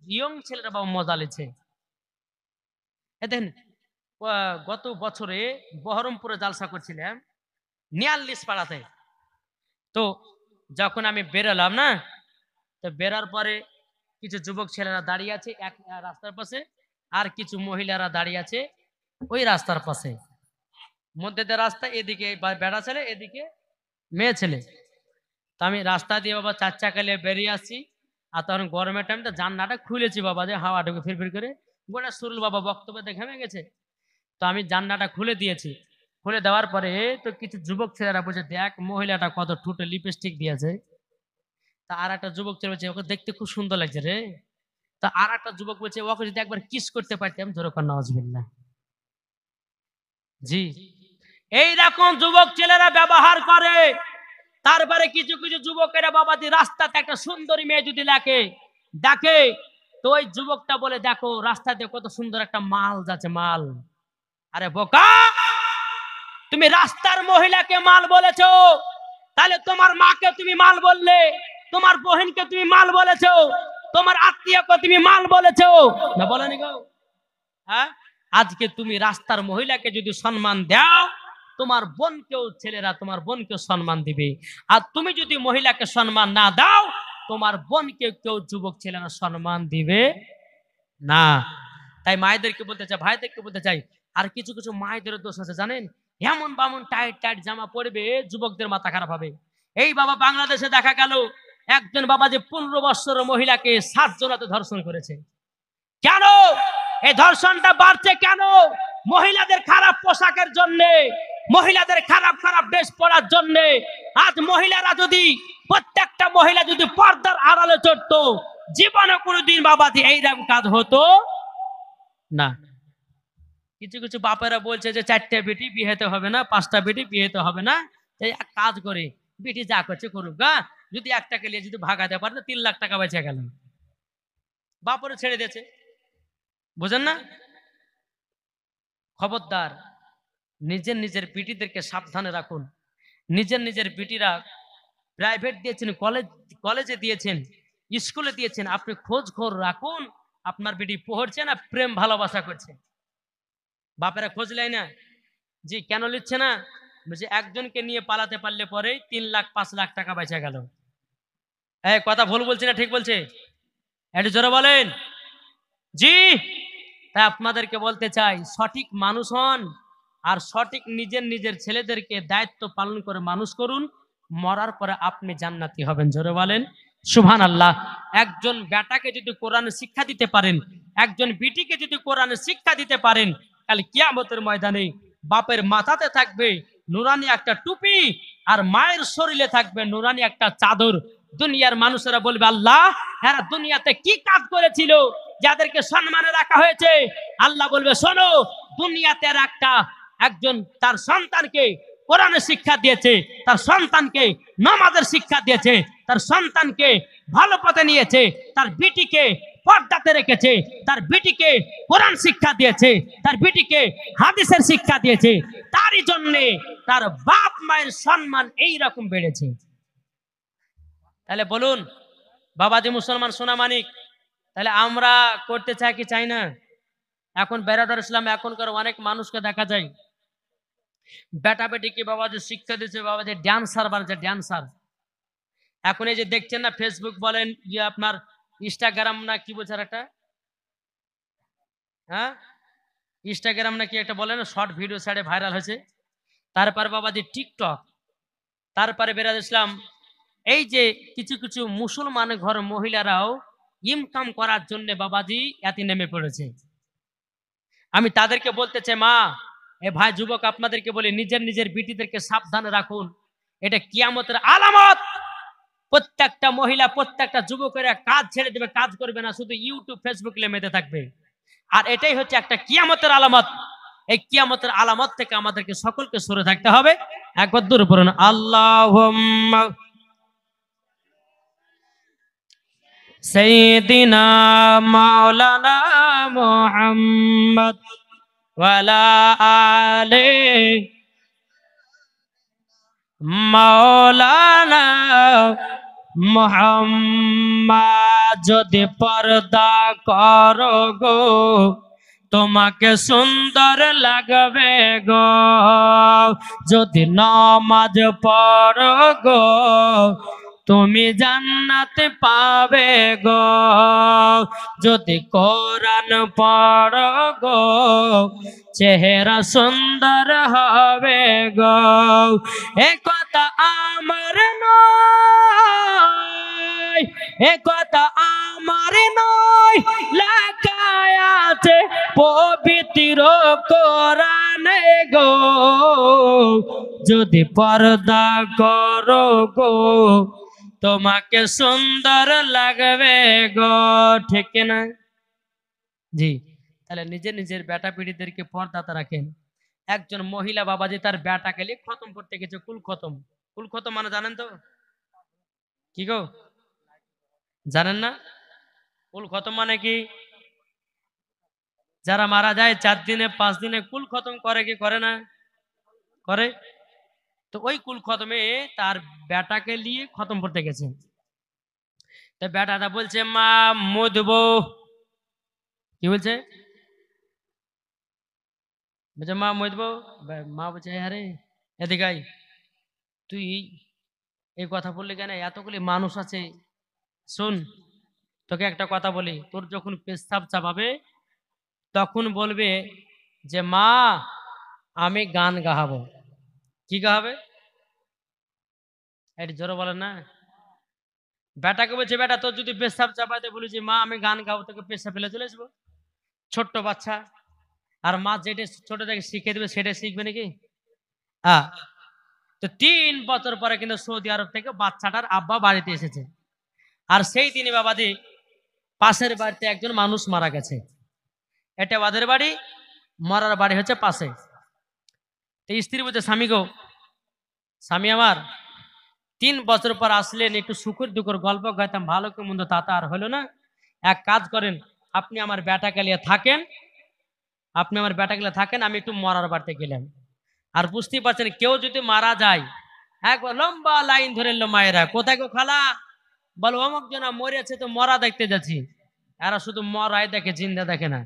Young ছেলেরা বাবা মজা লেছে। দেখেন গত বছরে বহরমপুরে জালসা করছিলাম নিয়াল্লিশ পাড়াতে। তো যখন আমি বেরোলাম না, তো বেরার পরে কিছু যুবক ছেলেরা দাঁড়িয়ে আছে এক রাস্তার পাশে, আর কিছু মহিলারা দাঁড়িয়ে আছে ওই রাস্তার পাশে। মধ্যে দিয়ে রাস্তা, এদিকে বেড়া ছেলে, এদিকে মেয়ে ছেলে। তো আমি রাস্তা দিয়ে বাবা 4 চাকা নিয়ে বেরিয়ে আসছি। আর তখন গরমের টাইমটা জানলাটা খুলেছি বাবা, যে হাওয়া ঢুকে ফিরফির করে। গোটা সুরুল বাবা বক্তব্য দেখে ঘেমে গেছে। তো আমি জানলাটা খুলে দিয়েছি। খুলে দেওয়ার পরে তো কিছু যুবক ছেলেরা বলছে, দেখ মহিলাটা কত ঠোঁটে লিপস্টিক দিয়েছে। তা আর একটা যুবক ছেলে বলছে, ওকে দেখতে খুব সুন্দর লাগছে রে। তা আর একটা যুবক বলছে, ওকে যদি একবার কিস করতে পারতাম। জোরে কর নাউজুবিল্লাহ। জি, এইরকম যুবক ছেলেরা ব্যবহার করে। তারপরে কিছু কিছু যুবকেরা বাবাজি রাস্তাতে একটা সুন্দরী মেয়ে যদি দেখে, তো ওই যুবকটা বলে, দেখো রাস্তাতে কত সুন্দর একটা মাল যাচ্ছে, মাল। আরে বোকা, তুমি রাস্তার মহিলাকে মাল বলেছো, তাহলে তোমার মাকে তুমি মাল বললে, তোমার বহিনকে তুমি মাল বলেছো, তোমার আত্মীয়কে তুমি মাল বলেছো না, বলেনি গো? হ্যাঁ, আজকে তুমি রাস্তার মহিলাকে যদি সম্মান দাও, তোমার বোনকেও, ছেলেরা তোমার বোনকে সম্মান দিবে। আর তুমি যদি মহিলাকে সম্মান না দাও, তোমার বোনকে কেউ যুবক ছেলেরা সম্মান দিবে না। তাই মায়েদেরকে বলতে চাই, ভাইদেরকে বলতে চাই, আর কিছু কিছু মায়েদের দোষ আছে জানেন। এমন বামন টাইট টাইট জামা পরবে, যুবকদের মাথা খারাপ হবে। এই বাবা বাংলাদেশে দেখা গেল একজন বাবা যে 15 বছরের মহিলাকে 7 জনাতে ধর্ষণ করেছে। কেন এই ধর্ষণটা বাড়ছে? কেন? মহিলাদের খারাপ পোশাকের জন্য, মহিলাদের খারাপ খারাপ ড্রেস পরার জন্য। আজ মহিলারা যদি, প্রত্যেকটা মহিলা যদি পর্দার আড়ালে চড়তো, জীবনে কোনোদিন বাবাজি এইরকম কাজ হতো না। কিছু কিছু বাপেরা বলছে যে 4টে বেটি বিয়েতে হবে না, 5টা বেটি বিয়েতে হবে না। এই এক কাজ করে বেটি যা করছে করুক গা, যদি একটাকে নিয়ে যদি ভাগাতে পারে 3 লাখ টাকা বেঁচে গেল। বাপরে ছেড়ে দিয়েছে, বুঝেন না? খবরদার, নিজের নিজের বিটিদেরকে সাবধানে রাখুন। নিজের নিজের বিটিরা প্রাইভেট দিয়েছেন, কলেজে দিয়েছেন, স্কুলে দিয়েছেন, আপনি খোঁজ রাখুন আপনার বিটি পড়ছে না প্রেম ভালোবাসা করছে। বাপেরা খোঁজ নেয় না। জি, কেন লিখছে না? বলছে একজনকে নিয়ে পালাতে পারলে পরে 3 লাখ 5 লাখ টাকা বেঁচে গেল। এই কথা ভুল বলছি না ঠিক বলছে? একটু জোরে বলেন। জি, তাই আপনাদেরকে বলতে চাই, সঠিক মানুষ হন, আর সঠিক নিজের নিজের ছেলেদেরকে দায়িত্ব পালন করে মানুষ করুন। মরার পরে আপনি জান্নাতি হবেন। জোরে বলেন সুবহানাল্লাহ। একজন বেটাকে যদি কোরআনের শিক্ষা দিতে পারেন, একজন বিটিকে যদি কোরআনের শিক্ষা দিতে পারেন, কাল কিয়ামতের ময়দানে বাপের মাথাতে থাকবে নুরানি একটা টুপি, আর মায়ের শরীরে থাকবে নুরানি একটা চাদর। দুনিয়ার মানুষেরা বলবে, আল্লাহ এরা দুনিয়াতে কি কাজ করেছিল যাদেরকে সম্মানে রাখা হয়েছে? আল্লাহ বলবে, শোনো, দুনিয়াতে একজন তার সন্তানকে কোরআনের শিক্ষা দিয়েছে, তার সন্তানকে নামাজের শিক্ষা দিয়েছে, তার সন্তানকে ভালো পথে নিয়েছে, তার বিটিকে পর্দাতে রেখেছে, তার বিটিকে কোরআন শিক্ষা দিয়েছে, তার বিটিকে হাদিসের শিক্ষা দিয়েছে। তারই জন্যে তার বাপ মায়ের সম্মান এই রকম বেড়েছে। তাহলে বলুন বাবাজি মুসলমান সোনা মানিক, তাহলে আমরা করতে চাই কি চাই না? এখন বেরাদার ইসলাম এখনকার অনেক মানুষকে দেখা যায় বেটা বেটিকে বাবাজি শিক্ষা দিচ্ছে, বাবাজি ড্যান্সার বানাচ্ছে, ড্যান্সার। এখন এই যে দেখছেন না, ফেসবুক বলেন, আপনার ইনস্টাগ্রাম না কি বলছে একটা, হ্যাঁ ইনস্টাগ্রাম না কি একটা বলেন, শর্ট ভিডিও ছাড়ে ভাইরাল হয়েছে। তারপর বাবাজি টিকটক, তারপরে বেরাদ ইসলাম এই যে কিছু কিছু মুসলমান ঘর মহিলারাও ইনকাম করার জন্য বাবাজি এতে নেমে পড়েছে। আমি তাদেরকে বলতে চাই, মা এ ভাই যুবক আপনাদেরকে বলি, নিজের নিজের বিটিদেরকে সাবধানে রাখুন। এটা কিয়ামতের আলামত। প্রত্যেকটা মহিলা, প্রত্যেকটা যুবকেরা কাজ ছেড়ে দেবে, কাজ করবে না, শুধু ইউটিউব ফেসবুক মেতে থাকবে। আর এটাই হচ্ছে একটা কিয়ামতের আলামত। এই কিয়ামতের আলামত থেকে আমাদেরকে সকলকে সরে থাকতে হবে। একবার দূরে পড়ুন, আল্লাহুম্মা সাইয়্যিদিনা মাওলানা মুহাম্মদ ওয়ালা আলে মাওলানা মোহাম্মদ যদি পর্দা করো গো তোমাকে সুন্দর লাগবে গো, যদি নামাজ পড়ো গো তুমি জান্নাত পাবে গো, যদি কোরআন পড়ো গো চেহারা সুন্দর হবে গো। এ কথা আমার নয়, এ কথা আমার নয়, লেখা আছে পবিত্র কোরআনে গো, যদি পর্দা করো গো তোমাকে সুন্দর লাগবে গো, ঠিক না? জি, তাহলে নিজের নিজের বেটা পিড়িদেরকে পর্দাতে রাখেন। একজন মহিলা বাবাজি তার বেটাকে নিয়ে খতম করতে গেছে, কুল খতম। কুল খতম মানে জানেন তো কি গো? জানেন না? কুল খতম মানে কি? যারা মারা যায় 4 দিনে 5 দিনে কুল খতম করে কি করে না? করে। তো ওই কুল খতমে তার বেটাকে নিয়ে খতম করতে গেছে। তো বেটাটা বলছে মা মুদবো, কি বলছে? বলছে মা মুদবো। মা বলছে আরে এদিকে আয়, তুই এই কথা বললি কেন? এতগুলি মানুষ আছে, শোন তোকে একটা কথা বলি, তোর যখন পেশাব চাপাবে তখন বলবে যে মা আমি গান গাহাবো। কি গাহাবে? এটা জোরে বলেন না। বেটাকে বলছে বেটা তোর যদি পেশাব চাপাতে বলি যে মা আমি গান গাবো, তোকে পেশাব ফেলে চলে আসবো? ছোট্ট বাচ্চা, আর মা যেটা ছোট থেকে শিখে দেবে সেটা শিখবে নাকি? তো 3 বছর পরে কিন্তু সৌদি আরব থেকে বাচ্চাটার আব্বা বাড়িতে এসেছে, আর সেই দিনই বাবাজি পাশের বাড়িতে একজন মানুষ মারা গেছে। এটা ওদের বাড়ি, মরার বাড়ি হচ্ছে পাশে। তো স্ত্রী বলছে স্বামী গো, স্বামী আমার 3 বছর পর আসলেন, একটু সুখের দুঃখের গল্প গাইতাম, ভালো কি মন্দ তা তো আর হলো না। এক কাজ করেন, আপনি আমার বেটাকে নিয়ে থাকেন, আপনি আমার বেটাকে নিয়ে থাকেন, আমি একটু মরার বাড়িতে গেলাম। আর বুঝতেই পারছেন কেউ যদি মারা যায় একবার লম্বা লাইন ধরে এলো মায়েরা, কোথায় গো খালা, বলো অমুক জনা মরেছে তো মরা দেখতে যাচ্ছি। এরা শুধু মরাই দেখে, জিন্দা দেখে না,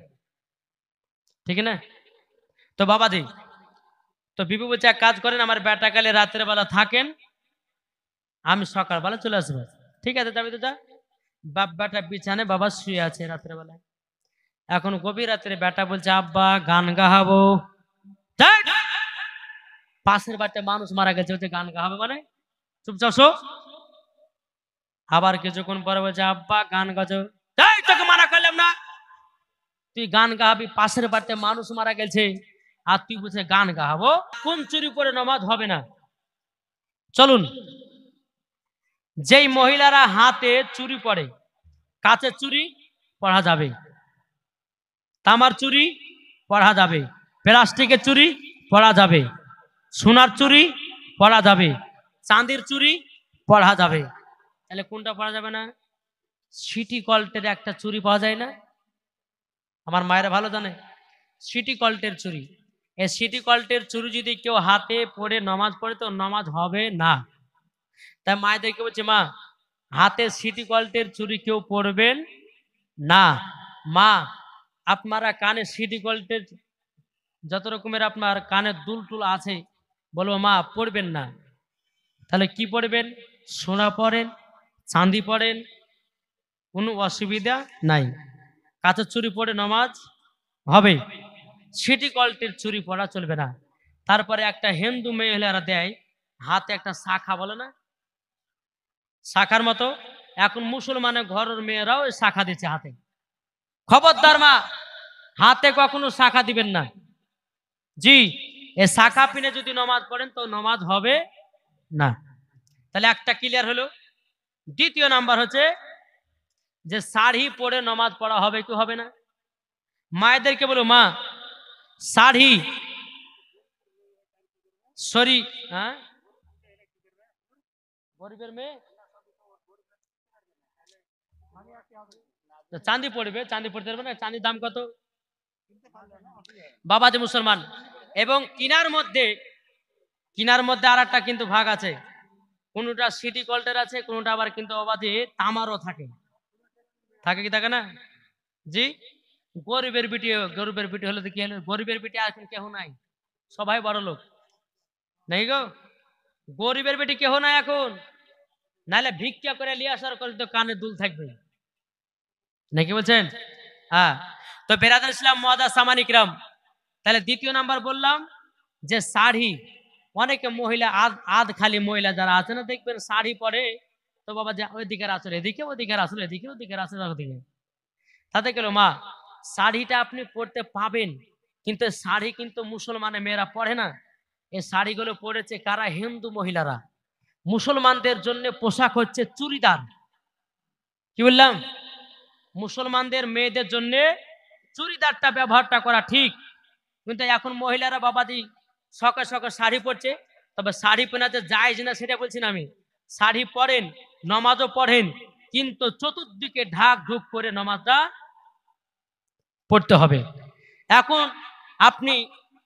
ঠিক না? তো বাবাজি, তো বিবু বলছে এক কাজ করেন আমার বেটাকালে রাতের বেলা থাকেন, আমি সকালবেলা চলে আসবো। ঠিক আছে যাবি তো যা। বাপ বেটা বিছানে বাবা শুয়ে আছে রাতের বেলা। এখন গভীর রাত্রে বেটা বলছে আব্বা গান গাহাবো। ধ্যাৎ! পাশের বাড়িতে মানুষ মারা গেছে, হচ্ছে গান গাহাবে মানে? চুপচাপ শো। আবার কিছুক্ষণ পরে বলছে আব্বা গান গাজো। এই তোকে মানা করলাম না, তুই গান গাহাবি? পাশের বাড়িতে মানুষ মারা গেছে আর তুই বলছে গান গাহাবো? কোন চুরি করে নামাজ হবে না? চলুন, যেই মহিলারা হাতে চুরি পড়ে, কাচের চুরি পড়া যাবে, তামার চুরি পড়া যাবে, প্লাস্টিকের চুরি পড়া যাবে, সোনার চুরি পড়া যাবে, চাঁদির চুরি পড়া যাবে। তাহলে কোনটা পড়া যাবে না? সিটি কল্টের একটা চুরি পাওয়া যায় না? আমার মায়েরা ভালো জানে সিটি কল্টের চুরি। এই সিটি কল্টের চুরি যদি কেউ হাতে পড়ে নামাজ পড়ে তো নামাজ হবে না। তাই মায়েদেরকে বলছে মা হাতে সিটি কল্টের চুরি কেউ পড়বেন না। মা আপনারা কানে সিটি কল্টের যত রকমের আপনার কানের দুল টুল আছে বলবো মা পড়বেন না। তাহলে কি পড়বেন? সোনা পড়েন, চাঁদি পড়েন, কোনো অসুবিধা নাই। কাঁচের চুরি পড়ে নামাজ হবে, সিটি কল্টের চুরি পড়া চলবে না। তারপরে একটা হিন্দু মহিলারা দেয় হাতে একটা শাখা, বলে না শাখার মতো, এখন মুসলমানের ঘরের মেয়েরাও ওই শাখা দিচ্ছে হাতে। খবরদার মা, হাতে কখনো শাখা দিবেন না। জি, এ শাখা পিনে যদি নামাজ পড়েন তো নামাজ হবে না। তাহলে একটা ক্লিয়ার হলো। দ্বিতীয় নাম্বার হচ্ছে যে শাড়ি পরে নামাজ পড়া হবে কি হবে না? মায়েদেরকে বলো মা শাড়ি সরি, হ্যাঁ গরিবের মেয়ে চাঁদি পড়বে, চাঁদি পড়তে পারবে না, চাঁদির দাম কত বাবাজি মুসলমান? এবং কিনার মধ্যে আর একটা কিন্তু ভাগ আছে। কোনোটা সিটি গোল্ডের আছে, কোনোটা আবার কিন্তু বাবাজি তামারও থাকে, থাকে কি থাকে না? জি, গরিবের বিটি, গরিবের বিটি হলে তো কি হলো, গরিবের বিটি এখন কেহ নাই, সবাই বড় লোক, নাই গো, গরিবের বেটি কেহ নাই এখন, নাহলে ভিক্ষা করে নিয়ে আসার করে তো কানে দুল থাকবে, নাকি বলছেন? হ্যাঁ। তো বেরাদার ইসলাম মহাদা সামানিকরাম, তাহলে দ্বিতীয় নাম্বার বললাম যে শাড়ি, অনেকে মহিলা আধ আধ খালি মহিলা যারা আছে না, দেখবেন শাড়ি পরে, তো বাবা যে ওইদিকের আসলে এদিকে, ওদিকের আসলে এদিকে, ওদিকের আসলে ওদিকে, তাতে গেল মা, শাড়িটা আপনি পরতে পাবেন, কিন্তু শাড়ি কিন্তু মুসলমানের মেয়েরা পরে না, এই শাড়িগুলো পরেছে কারা? হিন্দু মহিলারা। মুসলমানদের জন্য পোশাক হচ্ছে চুড়িদার, কি বললাম? মুসলমানদের মেয়েদের জন্য চুড়িদারটা ব্যবহারটা করা ঠিক, কিন্তু এখন মহিলারা বাবাজি সকাল সকাল শাড়ি পরছে, তবে শাড়ি পরাতে যায় না সেটা বলছি না আমি, শাড়ি পরেন, নমাজও পড়েন, কিন্তু চতুর্দিকে ঢাক ঢুক করে নমাজটা পড়তে হবে। এখন আপনি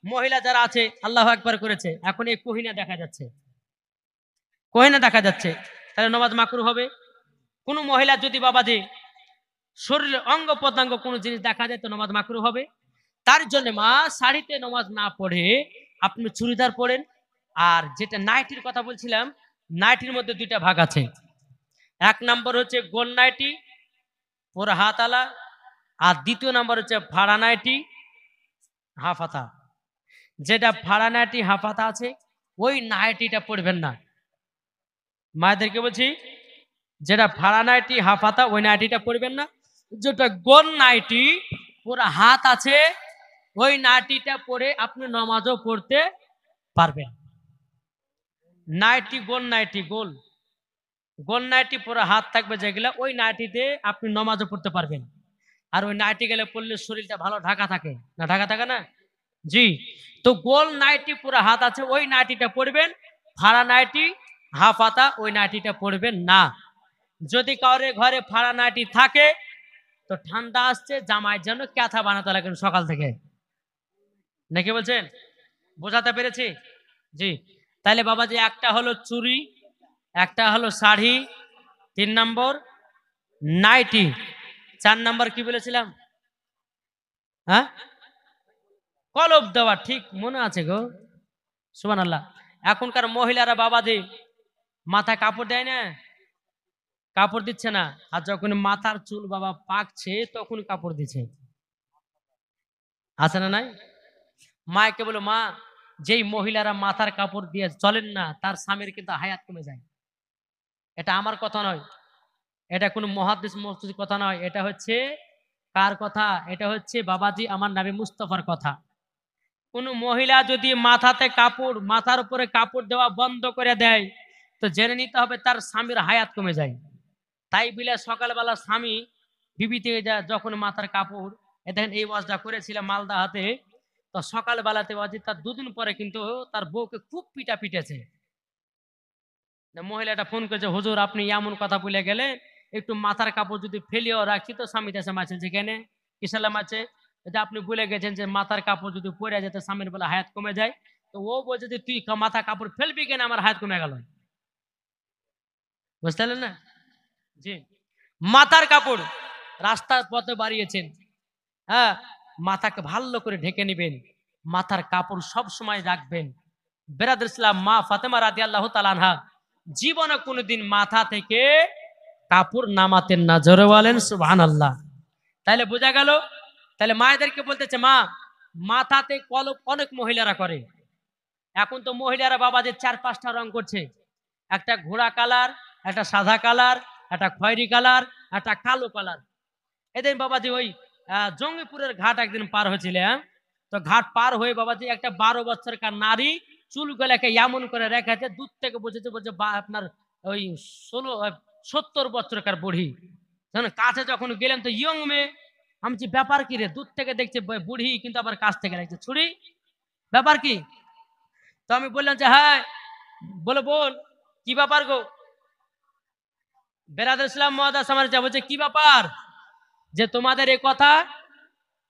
মহিলা যারা আছে আল্লাহ একবার করেছে, এখন এই কোহিনা দেখা যাচ্ছে, কোহিনা দেখা যাচ্ছে, তাহলে নমাজ মাকরু হবে। কোন মহিলা যদি বাবাজি শরীরের অঙ্গ প্রত্যঙ্গ কোনো জিনিস দেখা যায় তো নমাজ মাকরু হবে। তার জন্য মা শাড়িতে নমাজ না পড়ে আপনি চুড়িদার পরেন। আর যেটা নাইটির কথা বলছিলাম, নাইটির মধ্যে দুইটা ভাগ আছে। এক নম্বর হচ্ছে গোল নাইটি, পুরো হাতালা, আর দ্বিতীয় নম্বর হচ্ছে ভাড়া নাইটি, হাফাতা। যেটা ভাড়া নাইটি হাফাতা আছে ওই নাইটিটা পড়বেন না, মায়েদেরকে বলছি, যেটা ভাড়া নাইটি হাফাতা ওই নাইটিটা পড়বেন না। যেটা গোল নাইটি পুরো হাত আছে ওই নাইটিটা পরে আপনি নামাজও পড়তে পারবেন। নাইটি গোল, নাইটি গোল, গোল নাইটি পুরো হাত থাকবে যেগুলা, ওই নাইটিতে আপনি নামাজও পড়তে পারবেন। আর ওই নাইটি গেলে পড়লে শরীরটা ভালো ঢাকা থাকে না, ঢাকা থাকে না? জি। তো গোল নাইটি পুরো হাত আছে ওই নাইটিটা পড়বেন, ফাড়া নাইটি হাফাতা ওই নাইটিটা পড়বেন না। যদি কাউরে ঘরে ফাড়া নাইটি থাকে তো ঠান্ডা আসছে, জামাইয়ের জন্য ক্যাথা বানাতে লাগেন সকাল থেকে, নাকি বলছেন? বোঝাতে পেরেছি? জি। তাহলে বাবাজি একটা হলো চুড়ি, একটা হলো শাড়ি, 3 নম্বর নাইটি, 4 নম্বর কি বলেছিলাম? হ্যাঁ, কলব দেওয়া, ঠিক মনে আছে গো, সুবহানাল্লাহ। এখনকার মহিলারা বাবাজি মাথা কাপড় দেয় না, কাপড় দিচ্ছে না, আর যখন মাথার চুল বাবা পাকছে তখন কাপড় দিচ্ছে, আছে না নাই? মাকে বলো মা, যেই মহিলারা মাথার কাপড় দিয়ে চলেন না তার স্বামীর কিন্তু হায়াত কমে যায়। এটা আমার কথা নয়, এটা কোনো মুহাদ্দিস মুফতির কথা নয়, এটা হচ্ছে কার কথা? এটা হচ্ছে বাবাজি আমার নবী মুস্তাফার কথা। কোন মহিলা যদি মাথাতে কাপড়, মাথার উপরে কাপড় দেওয়া বন্ধ করে দেয় তো জেনে নিতে হবে তার স্বামীর হায়াত কমে যায়। তাই বলে সকালবেলা স্বামী বিবিতে যখন মাথার কাপড়, দেখেন এই ওয়াজটা করেছিলাম মালদা হাতে, তো সকালবেলাতে ওয়াজি তার 2 দিন পরে কিন্তু তার বউকে খুব পিটা পিটেছে। মহিলাটা ফোন করেছে, হুজুর আপনি এমন কথা বলে গেলে, একটু মাথার কাপড় যদি ফেলিও রাখি তো স্বামী দেশে মারছে, যেখানে কিসালাম আছে, যে আপনি বলে গেছেন যে মাথার কাপড় যদি পরে যেতে স্বামীর বেলা হায়াত কমে যায়, তো ও বলছে যে তুই মাথা কাপড় ফেলবি কেন, আমার হায়াত কমে গেল। বুঝতে পারলেন না? জি। মাথার কাপড় রাস্তার পথে বাড়িয়েছেন, হ্যাঁ, মাথাকে ভালো করে ঢেকে নেবেন, মাথার কাপড় সব সময় রাখবেন। বেরাদুল ইসলাম মা ফাতেমা রাদিয়াল্লাহু তাআলা আনহা জীবনে কোনোদিন মাথা থেকে কাপড় নামাতেন না, জোরে বলেন সুবহানাল্লাহ। তাহলে বোঝা গেল, তাহলে মায়েদেরকে বলতেছে মা, মাথাতে কলপ অনেক মহিলারা করে। এখন তো মহিলারা বাবা যে 4-5টা রং করছে, একটা ঘোড়া কালার, একটা সাদা কালার, একটা খয়েরি কালার, একটা কালো কালার। এদিন বাবাজি ওই জঙ্গিপুরের ঘাট একদিন পার হয়েছিলাম, তো ঘাট পার হয়ে বাবাজি একটা 12 বছরকার নারী চুলগুলাকে এমন করে রেখেছে, দূর থেকে বুঝেছে, বলছে আপনার ওই 70 বছরকার বুড়ি। কাছে যখন গেলাম তো ইয়ং মেয়ে, আমি বলছি ব্যাপার কি রে, দূর থেকে দেখছে বুড়ি কিন্তু আবার কাছ থেকে লাগছে ছুরি, ব্যাপার কি? তো আমি বললাম যে হ্যাঁ, বলে বল কি ব্যাপার গো? বেরাদুল ইসলাম মুহাদ্দিস আমার বলছে কি ব্যাপার যে তোমাদের এই কথা?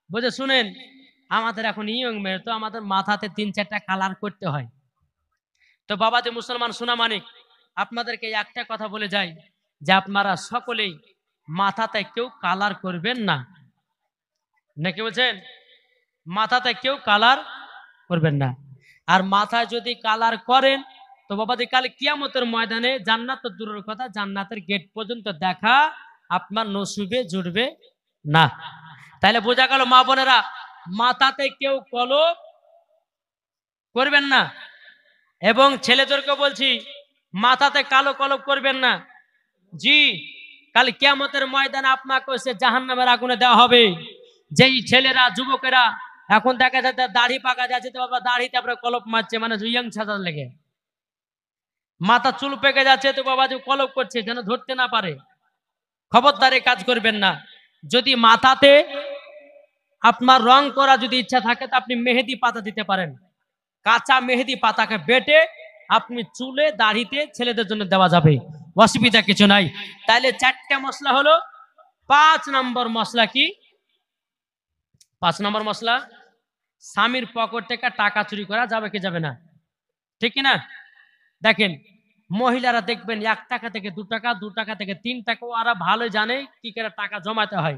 বলছে শুনেন, আমাদের এখন ইয়ং মেয়ে, তো আমাদের মাথাতে 3-4টা কালার করতে হয়। তো বাবা যে মুসলমান সোনা মানিক, আপনাদেরকে একটা কথা বলে যাই যে আপনারা সকলেই মাথাতে কেউ কালার করবেন না, নাকি বলছেন? মাথাতে কেউ কালার করবেন না। আর মাথায় যদি কালার করেন তো বাবাজি কাল কিয়ামতের ময়দানে জান্নাত তো দূরের কথা, জান্নাতের গেট পর্যন্ত দেখা আপনার নসিবে জুড়বে না। তাহলে বোঝা গেল মা বোনেরা, মাথাতে কেউ কলপ করবেন না। এবং ছেলেদেরকে বলছি মাথাতে কালো কলপ করবেন না। জি, কাল কিয়ামতের ময়দানে আপনাকে সে জাহান্নামের আগুনে দেওয়া হবে। যেই ছেলেরা যুবকেরা এখন দেখা যাচ্ছে দাড়ি পাকা যাচ্ছে তো বাবা দাড়িতে আপনার কলপ মারছে, মানে ইয়াং সাজার লেগে, মাথা চুল পেকে যাচ্ছে তো বাবা যে কলপ করছে যেন ধরতে না পারে। খবরদারে কাজ করবেন না। যদি মাথাতে আপনার রং করা যদি ইচ্ছা থাকে তো আপনি মেহেদি পাতা দিতে পারেন। কাঁচা মেহেদি পাতাকে বেটে আপনি চুলে দাড়িতে ছেলেদের জন্য দেওয়া যাবে, অসুবিধা কিছু নাই। তাইলে 4টা মশলা হলো। 5 নম্বর মশলা কি? 5 নম্বর মশলা, স্বামীর পকেট থেকে টাকা চুরি করা যাবে কি যাবে না? ঠিক কিনা? দেখেন মহিলারা দেখবেন 1 টাকা থেকে 2 টাকা, 2 টাকা থেকে 3 টাকা, ওরা ভালো জানে কি করে টাকা জমাতে হয়।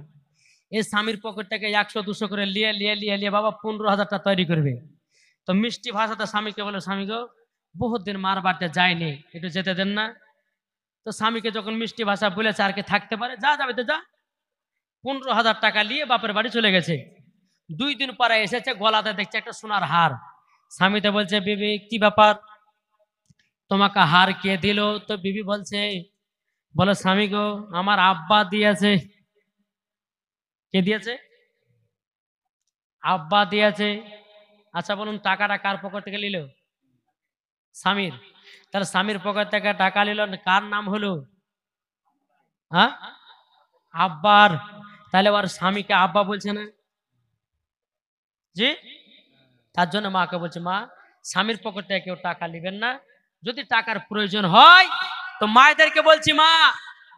এই স্বামীর পকেট থেকে 100-200 করে লিয়ে লিয়ে লিয়ে লিয়ে বাবা 15,000 টাকা তৈরি করবে। তো মিষ্টি ভাষাতে স্বামীকে বলে, স্বামী গো বহুত দিন মার বাড়িতে যায়নি, একটু যেতে দেন না। তো স্বামীকে যখন মিষ্টি ভাষা বলেছে আর কি থাকতে পারে, যা যাবে তো যা। 15,000 টাকা নিয়ে বাপের বাড়ি চলে গেছে। 2 দিন পরে এসেছে, গলাতে দেখছে একটা সোনার হার। স্বামীতে বলছে বিবি কি ব্যাপার, তোমাকে হার কে দিল? তো বিবি বলছে, বলো স্বামী গো আমার আব্বা দিয়েছে। কে দিয়েছে? আব্বা দিয়েছে। আচ্ছা বলুন টাকাটা কার পকেট থেকে নিল? স্বামীর। তাহলে স্বামীর পকেট থেকে টাকা নিল, কার নাম হলো? হ্যাঁ, আব্বার। তাহলে ওর স্বামীকে আব্বা বলছে না? জি, তার জন্য মাকে বলছে মা স্বামীর পকেট থেকে কেউ টাকা নেবেন না। যদি টাকার প্রয়োজন হয় তো মায়েদেরকে বলছি মা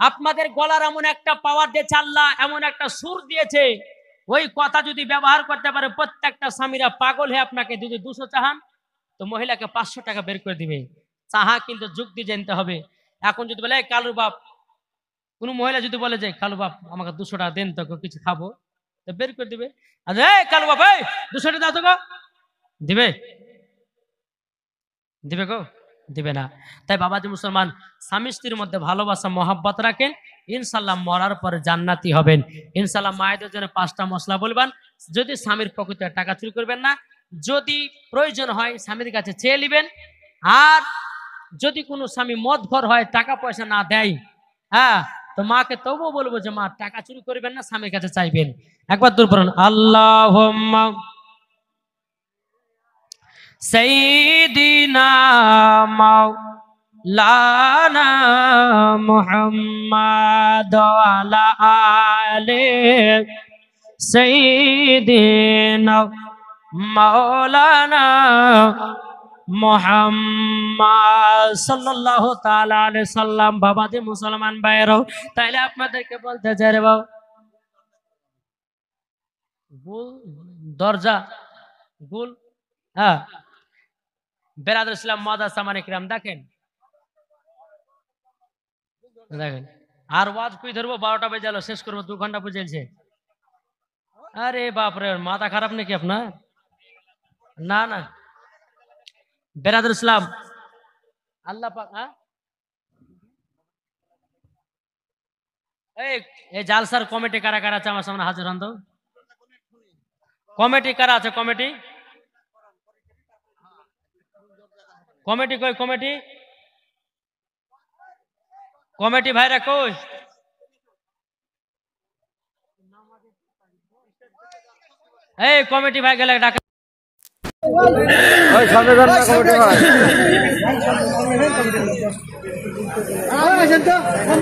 আপনাদের গলার এমন একটা পাওয়ার দিয়েছে আল্লাহ, এমন একটা সুর দিয়েছে, ওই কথা যদি ব্যবহার করতে পারে প্রত্যেকটা স্বামীরা পাগল হয়ে আপনাকে যদি 200 চাহান তো মহিলাকে 500 টাকা বের করে দিবে। চাহা কিন্তু যুক্তি জানতে হবে। এখন যদি বলে কালুর বাপ, কোন মহিলা যদি বলে যে কালু বাপ আমাকে 200 টাকা দেন তো কিছু খাবো, তো বের করে দিবে। আচ্ছা এই কালু বাপ এই 200 টাকা দাও তো গো, দিবে? দিবে গো? দিবে না। তাই বাবাজি মুসলমান, স্বামী স্ত্রীর মধ্যে ভালোবাসা মহাব্বত রাখেন, ইনশাল্লাহ মরার পরে জান্নাতি হবেন। ইনশাল্লাহ মায়েদের জন্য 5টা মশলা বলবেন। যদি স্বামীর পকেটে টাকা চুরি করবেন না, যদি প্রয়োজন হয় স্বামীর কাছে চেয়ে নেবেন। আর যদি কোনো স্বামী মদখোর হয়, টাকা পয়সা না দেয়, হ্যাঁ, তো মাকে তবুও বলবো যে মা টাকা চুরি করবেন না, স্বামীর কাছে চাইবেন। একবার দূর পড়ুন আল্লাহুম্মা সাইয়্যিদিনা মাওলানা মুহাম্মাদ ওয়া আলা আলি সাইয়্যিদিনা মাওলানা মুহাম্মদ সাল্লাল্লাহু তাআলা আলাইহি সাল্লাম। বাবাজি মুসলমান ভাইরা, তাইলে আপনাদেরকে বলতে চাই রে বাবা, গুল দরজা গুল, হ্যাঁ, বেরাদুল ইসলাম মাদ্রাসা মানে কিরাম দেখেন দেখেন। আর ওয়াজ কুই ধরবো 12টা বেজে গেল, শেষ করবো 2 ঘন্টা বুঝেছে। আরে বাপরে মাথা খারাপ নাকি আপনার? না না, বেরাদুল ইসলাম আল্লাহ পাক, হ্যাঁ এই জালসার কমিটি কারা কারা আছে আমার সামনে হাজির হন তো। কমিটি কারা আছে? কমিটি কমিটি কই? কমিটি কমিটি ভাইরা কই? এই কমিটি ভাই গেলে ডাকা। ওই সংবিধান কমিটি ভাই